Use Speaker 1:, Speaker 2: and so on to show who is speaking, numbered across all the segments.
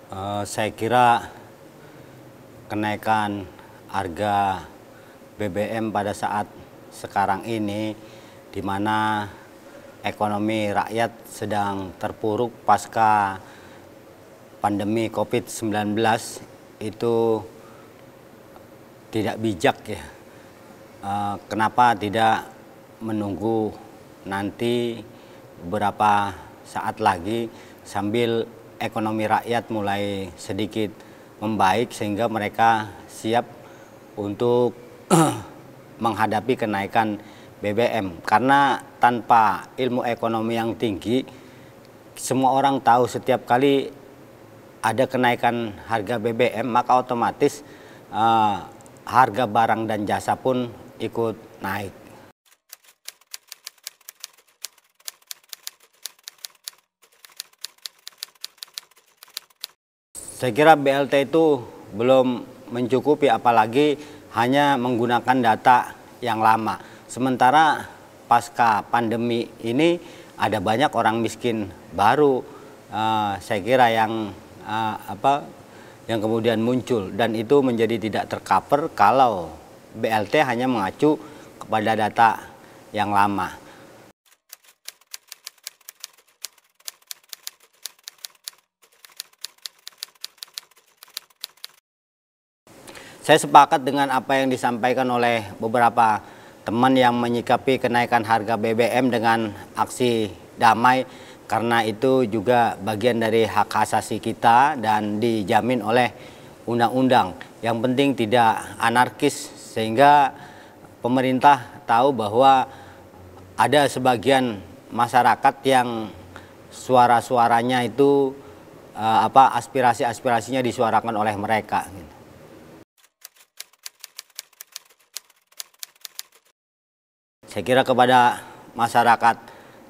Speaker 1: Saya kira kenaikan harga BBM pada saat sekarang ini, di mana ekonomi rakyat sedang terpuruk pasca pandemi COVID-19, itu tidak bijak ya. Kenapa tidak menunggu nanti beberapa saat lagi sambil ekonomi rakyat mulai sedikit membaik sehingga mereka siap untuk menghadapi kenaikan BBM. Karena tanpa ilmu ekonomi yang tinggi, semua orang tahu setiap kali ada kenaikan harga BBM maka otomatis harga barang dan jasa pun ikut naik. Saya kira BLT itu belum mencukupi, apalagi hanya menggunakan data yang lama. Sementara pasca pandemi ini ada banyak orang miskin baru, saya kira yang kemudian muncul, dan itu menjadi tidak tercover kalau BLT hanya mengacu kepada data yang lama. Saya sepakat dengan apa yang disampaikan oleh beberapa teman yang menyikapi kenaikan harga BBM dengan aksi damai, karena itu juga bagian dari hak asasi kita dan dijamin oleh undang-undang. Yang penting tidak anarkis, sehingga pemerintah tahu bahwa ada sebagian masyarakat yang suara-suaranya itu aspirasi-aspirasinya disuarakan oleh mereka. Saya kira kepada masyarakat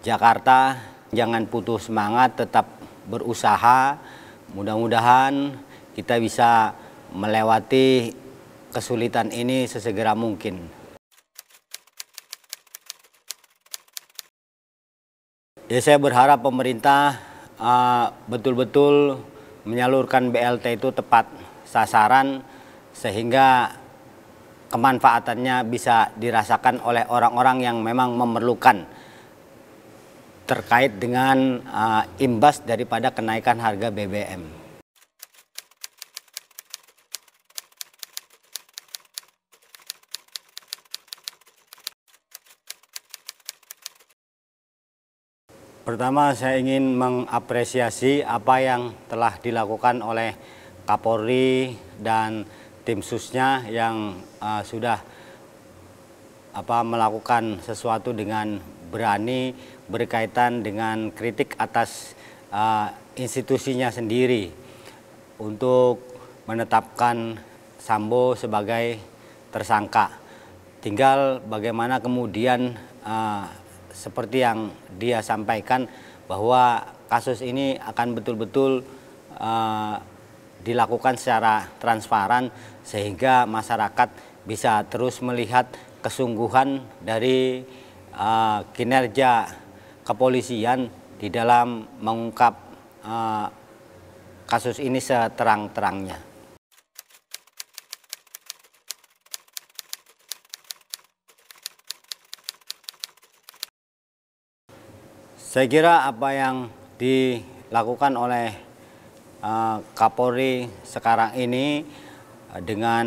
Speaker 1: Jakarta, jangan putus semangat, tetap berusaha. Mudah-mudahan kita bisa melewati kesulitan ini sesegera mungkin. Ya, saya berharap pemerintah betul-betul menyalurkan BLT itu tepat sasaran, sehingga kemanfaatannya bisa dirasakan oleh orang-orang yang memang memerlukan, terkait dengan imbas daripada kenaikan harga BBM. Pertama, saya ingin mengapresiasi apa yang telah dilakukan oleh Kapolri dan tim susnya yang sudah melakukan sesuatu dengan berani berkaitan dengan kritik atas institusinya sendiri untuk menetapkan Sambo sebagai tersangka. Tinggal bagaimana kemudian seperti yang dia sampaikan bahwa kasus ini akan betul-betul dilakukan secara transparan, sehingga masyarakat bisa terus melihat kesungguhan dari kinerja kepolisian di dalam mengungkap kasus ini seterang-terangnya. Saya kira apa yang dilakukan oleh Kapolri sekarang ini dengan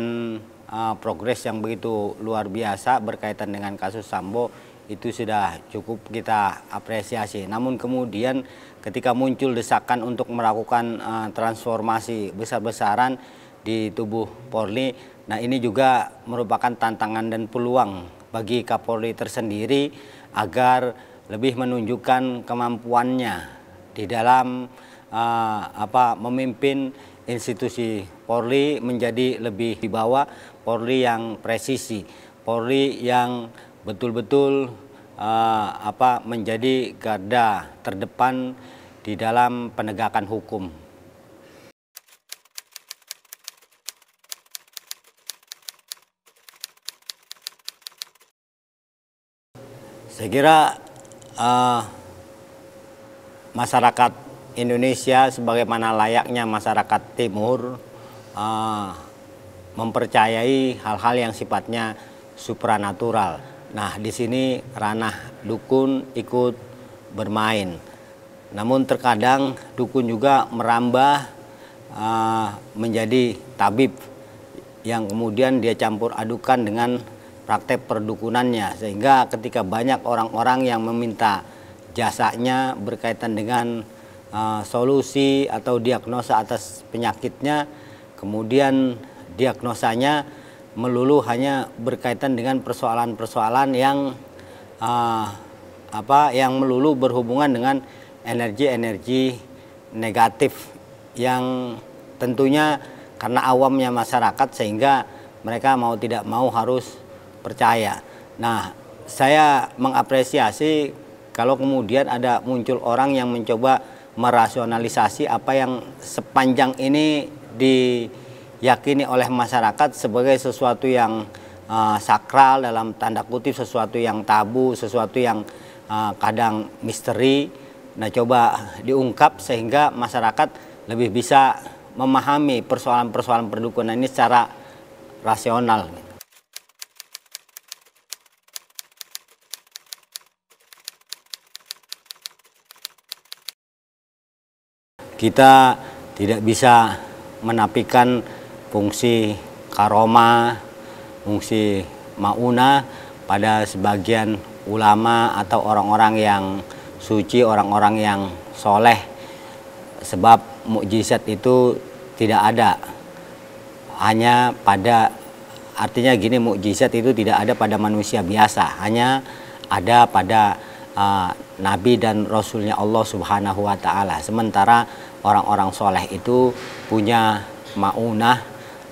Speaker 1: progres yang begitu luar biasa berkaitan dengan kasus Sambo itu sudah cukup kita apresiasi. Namun kemudian ketika muncul desakan untuk melakukan transformasi besar-besaran di tubuh Polri, nah ini juga merupakan tantangan dan peluang bagi Kapolri tersendiri agar lebih menunjukkan kemampuannya di dalam memimpin institusi Polri menjadi lebih di bawah, Polri yang presisi, Polri yang betul-betul menjadi garda terdepan di dalam penegakan hukum. Saya kira masyarakat Indonesia sebagaimana layaknya masyarakat timur mempercayai hal-hal yang sifatnya supranatural. Nah, di sini ranah dukun ikut bermain. Namun terkadang dukun juga merambah menjadi tabib yang kemudian dia campur adukan dengan praktek perdukunannya, sehingga ketika banyak orang-orang yang meminta jasanya berkaitan dengan solusi atau diagnosa atas penyakitnya, kemudian diagnosanya melulu hanya berkaitan dengan persoalan-persoalan yang yang melulu berhubungan dengan energi-energi negatif yang tentunya karena awamnya masyarakat sehingga mereka mau tidak mau harus percaya. Nah, saya mengapresiasi kalau kemudian ada muncul orang yang mencoba merasionalisasi apa yang sepanjang ini diyakini oleh masyarakat sebagai sesuatu yang sakral, dalam tanda kutip sesuatu yang tabu, sesuatu yang kadang misteri. Nah, coba diungkap sehingga masyarakat lebih bisa memahami persoalan-persoalan perdukunan ini secara rasional. Kita tidak bisa menafikan fungsi karomah, fungsi maunah pada sebagian ulama atau orang-orang yang suci, orang-orang yang soleh. Sebab mukjizat itu tidak ada hanya pada, artinya gini, mukjizat itu tidak ada pada manusia biasa, hanya ada pada Nabi dan Rasulnya Allah Subhanahu wa Ta'ala. Sementara orang-orang soleh itu punya maunah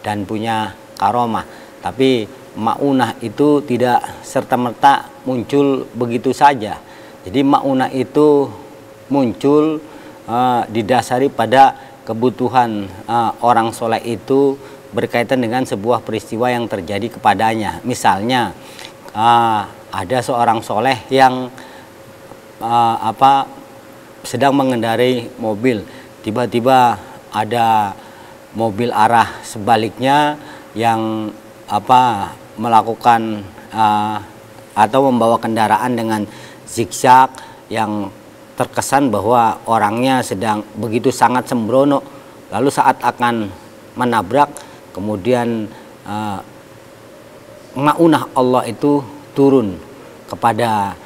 Speaker 1: dan punya karomah. Tapi maunah itu tidak serta-merta muncul begitu saja. Jadi maunah itu muncul didasari pada kebutuhan orang soleh itu berkaitan dengan sebuah peristiwa yang terjadi kepadanya. Misalnya ada seorang soleh yang sedang mengendarai mobil, tiba-tiba ada mobil arah sebaliknya yang melakukan atau membawa kendaraan dengan zigzag yang terkesan bahwa orangnya sedang begitu sangat sembrono. Lalu saat akan menabrak, kemudian maunah Allah itu turun kepada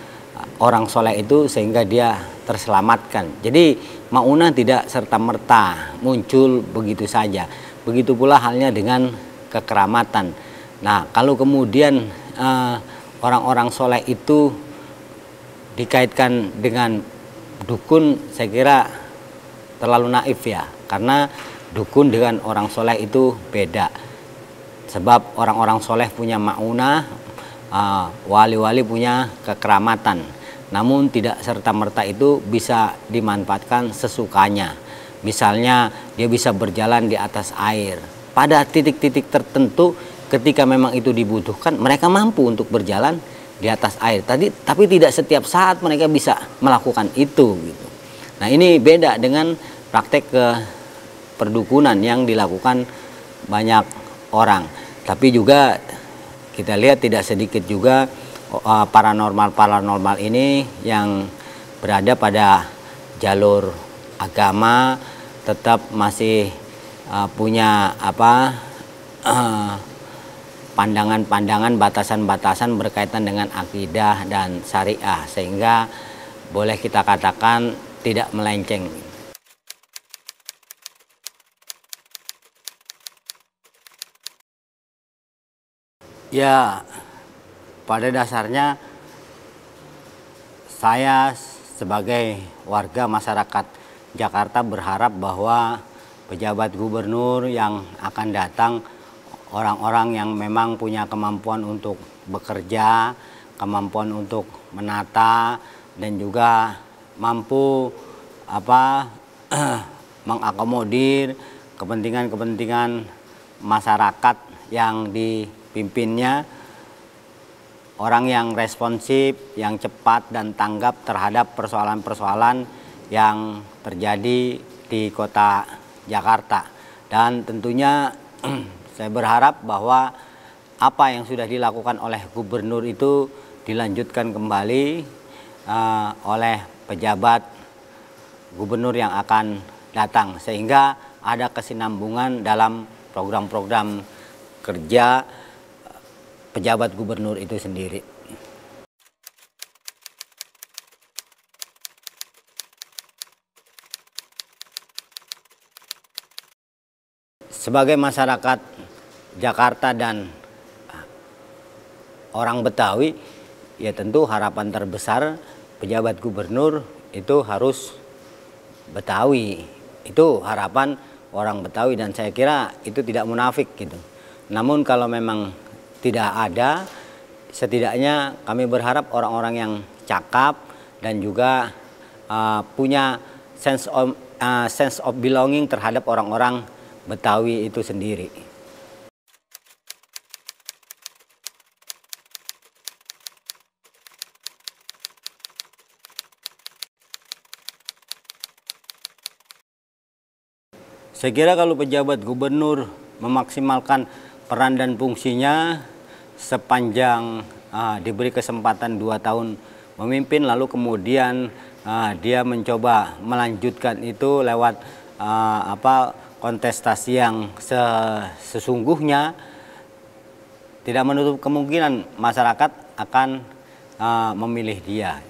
Speaker 1: orang soleh itu sehingga dia terselamatkan. Jadi maunah tidak serta-merta muncul begitu saja. Begitu pula halnya dengan kekeramatan. Nah, kalau kemudian orang-orang soleh itu dikaitkan dengan dukun, saya kira terlalu naif ya, karena dukun dengan orang soleh itu beda. Sebab orang-orang soleh punya maunah, wali-wali punya kekeramatan. Namun tidak serta-merta itu bisa dimanfaatkan sesukanya. Misalnya dia bisa berjalan di atas air. Pada titik-titik tertentu ketika memang itu dibutuhkan, mereka mampu untuk berjalan di atas air. Tapi tidak setiap saat mereka bisa melakukan itu gitu. Nah, ini beda dengan praktek perdukunan yang dilakukan banyak orang. Tapi juga kita lihat tidak sedikit juga paranormal ini yang berada pada jalur agama tetap masih punya pandangan-pandangan, batasan-batasan berkaitan dengan akidah dan syariah, sehingga boleh kita katakan tidak melenceng. Ya, pada dasarnya saya sebagai warga masyarakat Jakarta berharap bahwa pejabat gubernur yang akan datang orang-orang yang memang punya kemampuan untuk bekerja, kemampuan untuk menata, dan juga mampu mengakomodir kepentingan-kepentingan masyarakat yang dipimpinnya. Orang yang responsif, yang cepat dan tanggap terhadap persoalan-persoalan yang terjadi di kota Jakarta. Dan tentunya saya berharap bahwa apa yang sudah dilakukan oleh gubernur itu dilanjutkan kembali oleh pejabat gubernur yang akan datang, sehingga ada kesinambungan dalam program-program kerja pejabat gubernur itu sendiri. Sebagai masyarakat Jakarta dan orang Betawi, ya tentu harapan terbesar pejabat gubernur itu harus Betawi. Itu harapan orang Betawi dan saya kira itu tidak munafik gitu. Namun kalau memang tidak ada, setidaknya kami berharap orang-orang yang cakap dan juga punya sense of belonging terhadap orang-orang Betawi itu sendiri. Saya kira kalau pejabat gubernur memaksimalkan peran dan fungsinya sepanjang diberi kesempatan 2 tahun memimpin, lalu kemudian dia mencoba melanjutkan itu lewat kontestasi yang sesungguhnya, tidak menutup kemungkinan masyarakat akan memilih dia.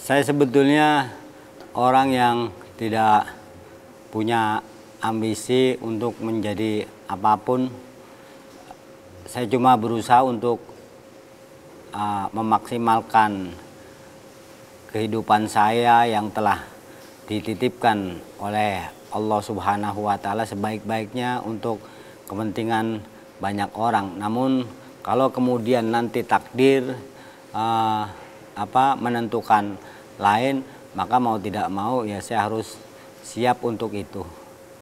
Speaker 1: Saya sebetulnya orang yang tidak punya ambisi untuk menjadi apapun. Saya cuma berusaha untuk memaksimalkan kehidupan saya yang telah dititipkan oleh Allah Subhanahu wa Ta'ala sebaik-baiknya untuk kepentingan banyak orang. Namun kalau kemudian nanti takdir menentukan lain, maka mau tidak mau ya saya harus siap untuk itu.